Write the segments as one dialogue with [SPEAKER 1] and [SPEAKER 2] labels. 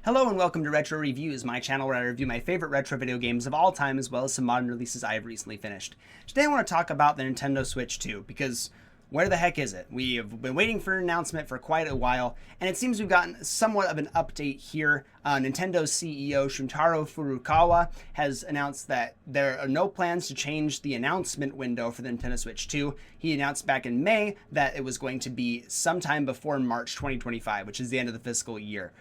[SPEAKER 1] Hello and welcome to Retro Reviews, my channel where I review my favorite retro video games of all time as well as some modern releases I have recently finished. Today I want to talk about the Nintendo Switch 2 because where the heck is it? We have been waiting for an announcement for quite a while, and it seems we've gotten somewhat of an update here. Nintendo CEO Shuntaro Furukawa has announced that there are no plans to change the announcement window for the Nintendo Switch 2. He announced back in May that it was going to be sometime before March 2025, which is the end of the fiscal year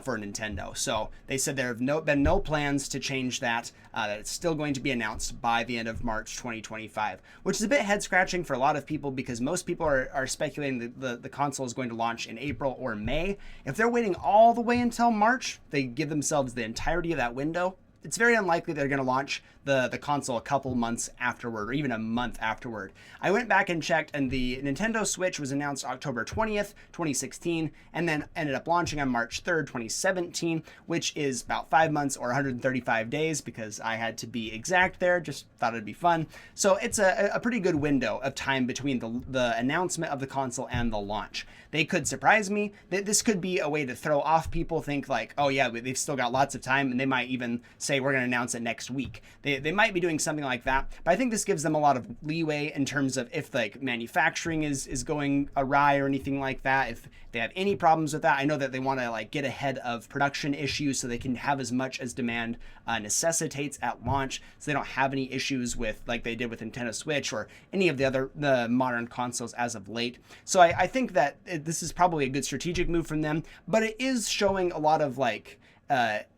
[SPEAKER 1] for Nintendo. So they said there have been no plans to change that, that it's still going to be announced by the end of March 2025, which is a bit head scratching for a lot of people because most people are speculating that the console is going to launch in April or May. If they're waiting all the way until March, they give themselves the entirety of that window. It's very unlikely they're going to launch the console a couple months afterward or even a month afterward. I went back and checked, and the Nintendo Switch was announced October 20th, 2016, and then ended up launching on March 3rd, 2017, which is about 5 months or 135 days because I had to be exact there, just thought it'd be fun. So it's a pretty good window of time between the announcement of the console and the launch. They could surprise me. This could be a way to throw off people, think like, oh yeah, they've still got lots of time, and they might even say we're going to announce it next week. They might be doing something like that, but I think this gives them a lot of leeway in terms of if like manufacturing is going awry or anything like that. If they have any problems with that, I know that they want to like get ahead of production issues so they can have as much as demand necessitates at launch, so they don't have any issues with like they did with Nintendo Switch or any of the modern consoles as of late. So I think that this is probably a good strategic move from them, but it is showing a lot of like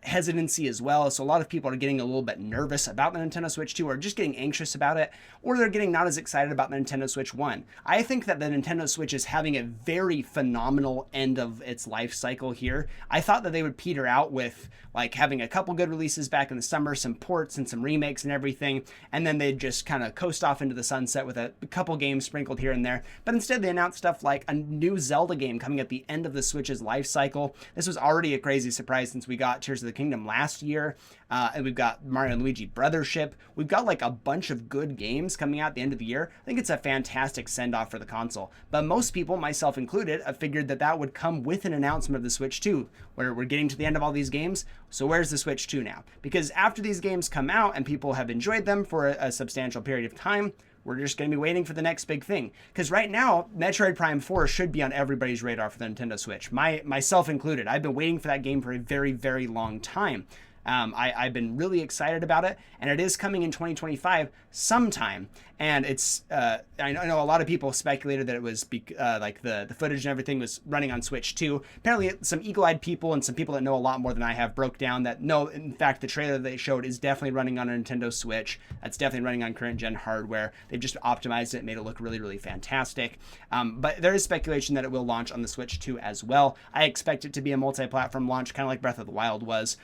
[SPEAKER 1] hesitancy as well. So a lot of people are getting a little bit nervous about the Nintendo Switch 2 or just getting anxious about it, or they're getting not as excited about the Nintendo Switch 1. I think that the Nintendo Switch is having a very phenomenal end of its life cycle here. I thought that they would peter out with like having a couple good releases back in the summer, some ports and some remakes and everything, and then they'd just kind of coast off into the sunset with a couple games sprinkled here and there. But instead they announced stuff like a new Zelda game coming at the end of the Switch's life cycle. This was already a crazy surprise since we got Tears of the Kingdom last year, and we've got Mario and Luigi Brothership. We've got like a bunch of good games coming out at the end of the year. I think it's a fantastic send-off for the console, but most people, myself included, have figured that would come with an announcement of the Switch 2, where we're getting to the end of all these games. So where's the Switch 2 now? Because after these games come out and people have enjoyed them for a substantial period of time, we're just going to be waiting for the next big thing. Because right now, Metroid Prime 4 should be on everybody's radar for the Nintendo Switch, myself included. I've been waiting for that game for a very, very long time. I've been really excited about it, and it is coming in 2025 sometime. And it's I know a lot of people speculated that it was like the footage and everything was running on Switch 2. Apparently, some eagle-eyed people and some people that know a lot more than I have broke down that no, in fact, the trailer they showed is definitely running on a Nintendo Switch. That's definitely running on current gen hardware. They've just optimized it, made it look really, really fantastic. But there is speculation that it will launch on the Switch 2 as well. I expect it to be a multi-platform launch, kind of like Breath of the Wild was.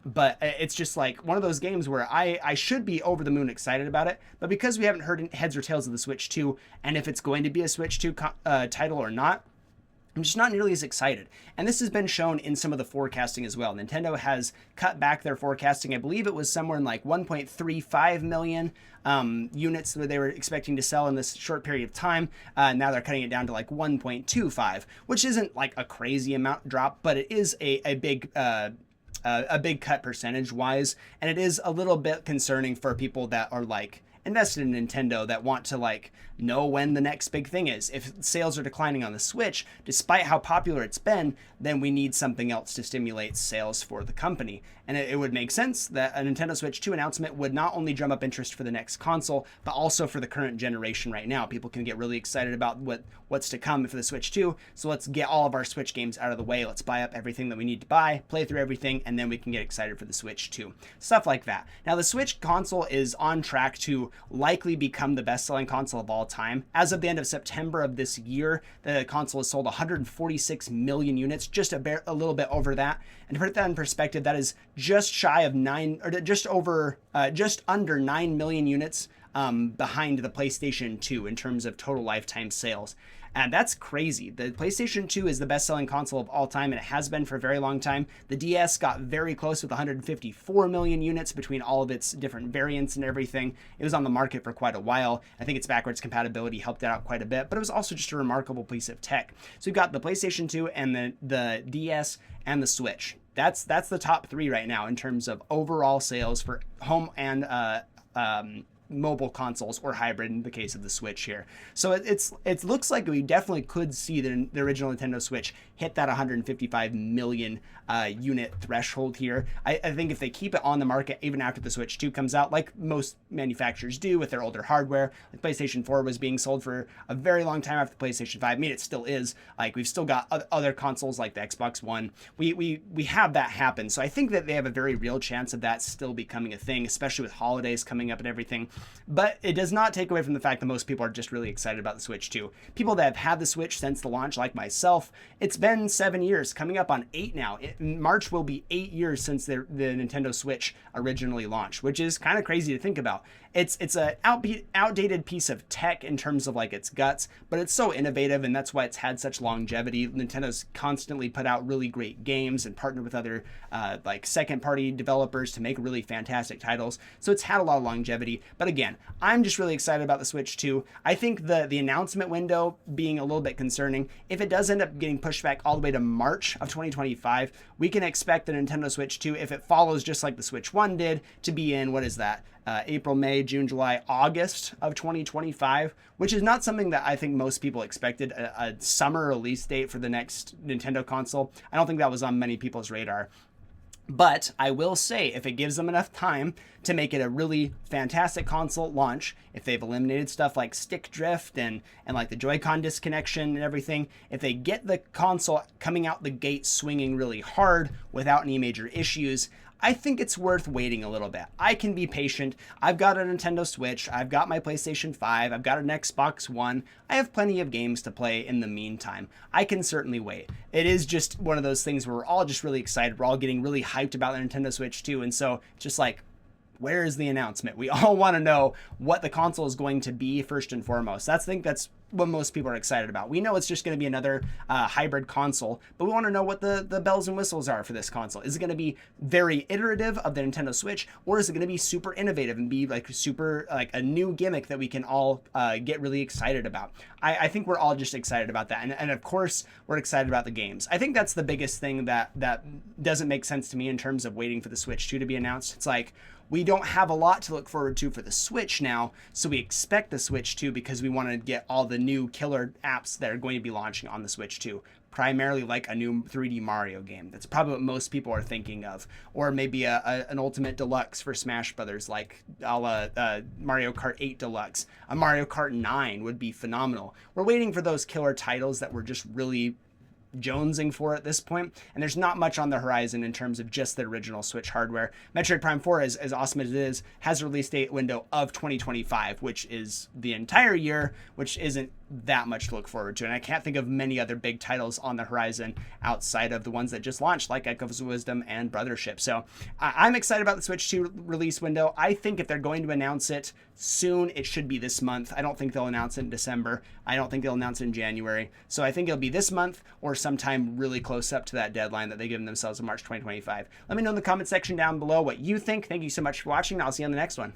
[SPEAKER 1] But it's just like one of those games where I should be over the moon excited about it, but because we haven't heard heads or tails of the Switch 2, and if it's going to be a Switch 2 title or not, I'm just not nearly as excited. And this has been shown in some of the forecasting as well. Nintendo has cut back their forecasting. I believe it was somewhere in like 1.35 million units that they were expecting to sell in this short period of time. Now they're cutting it down to like 1.25, which isn't like a crazy amount drop, but it is a big cut percentage wise, and it is a little bit concerning for people that are like invested in Nintendo that want to like know when the next big thing is. If sales are declining on the Switch, despite how popular it's been, then we need something else to stimulate sales for the company. And it would make sense that a Nintendo Switch 2 announcement would not only drum up interest for the next console, but also for the current generation right now. People can get really excited about what's to come for the Switch 2. So let's get all of our Switch games out of the way. Let's buy up everything that we need to buy, play through everything, and then we can get excited for the Switch 2. Stuff like that. Now, the Switch console is on track to likely become the best-selling console of all time. As of the end of September of this year, the console has sold 146 million units, just a little bit over that. And to put that in perspective, that is just shy of just under 9 million units behind the PlayStation 2 in terms of total lifetime sales. And that's crazy. The PlayStation 2 is the best-selling console of all time, and it has been for a very long time. The DS got very close with 154 million units between all of its different variants and everything. It was on the market for quite a while. I think its backwards compatibility helped it out quite a bit, but it was also just a remarkable piece of tech. So we've got the PlayStation 2 and the DS and the Switch. That's the top three right now in terms of overall sales for home and mobile consoles, or hybrid in the case of the Switch here. So it looks like we definitely could see the original Nintendo Switch hit that 155 million unit threshold here. I think if they keep it on the market even after the Switch 2 comes out, like most manufacturers do with their older hardware, like PlayStation 4 was being sold for a very long time after the PlayStation 5. I mean, it still is. Like, we've still got other consoles like the Xbox One. We have that happen. So I think that they have a very real chance of that still becoming a thing, especially with holidays coming up and everything. But it does not take away from the fact that most people are just really excited about the Switch 2. People that have had the Switch since the launch, like myself, it's been 7 years, coming up on 8 now. March will be 8 years since the Nintendo Switch originally launched, which is kind of crazy to think about. It's an outdated piece of tech in terms of like its guts, but it's so innovative, and that's why it's had such longevity. Nintendo's constantly put out really great games and partnered with other like second-party developers to make really fantastic titles. So it's had a lot of longevity. But again, I'm just really excited about the Switch 2. I think the announcement window being a little bit concerning. If it does end up getting pushed back all the way to March of 2025, we can expect the Nintendo Switch 2, if it follows just like the Switch 1 did, to be in, what is that? April, May, June, July, August of 2025, which is not something that I think most people expected, a summer release date for the next Nintendo console. I don't think that was on many people's radar. But I will say, if it gives them enough time to make it a really fantastic console launch, if they've eliminated stuff like stick drift and like the Joy-Con disconnection and everything, if they get the console coming out the gate swinging really hard without any major issues, I think it's worth waiting a little bit. I can be patient. I've got a Nintendo Switch. I've got my PlayStation 5. I've got an Xbox One. I have plenty of games to play in the meantime. I can certainly wait. It is just one of those things where we're all just really excited. We're all getting really hyped about the Nintendo Switch 2. And so it's just like, where is the announcement? We all want to know what the console is going to be first and foremost. I think that's what most people are excited about. We know it's just going to be another hybrid console, but we want to know what the bells and whistles are for this console. Is it going to be very iterative of the Nintendo Switch, or is it going to be super innovative and be like super like a new gimmick that we can all get really excited about? I think we're all just excited about that, and of course we're excited about the games. I think that's the biggest thing that doesn't make sense to me in terms of waiting for the Switch 2 to be announced. It's like, we don't have a lot to look forward to for the Switch now, so we expect the Switch 2 because we want to get all the new killer apps that are going to be launching on the Switch 2. Primarily like a new 3D Mario game. That's probably what most people are thinking of. Or maybe an Ultimate Deluxe for Smash Brothers, like a la Mario Kart 8 Deluxe. A Mario Kart 9 would be phenomenal. We're waiting for those killer titles that we're just really jonesing for at this point, and there's not much on the horizon in terms of just the original Switch hardware. Metroid Prime 4, as awesome as it is, has a release date window of 2025, which is the entire year, which isn't that much to look forward to. And I can't think of many other big titles on the horizon outside of the ones that just launched, like Echoes of Wisdom and Brothership. So I'm excited about the Switch 2 release window. I think if they're going to announce it soon, it should be this month. I don't think they'll announce it in December. I don't think they'll announce it in January. So I think it'll be this month or sometime really close up to that deadline that they've given themselves in March 2025. Let me know in the comment section down below what you think. Thank you so much for watching. I'll see you on the next one.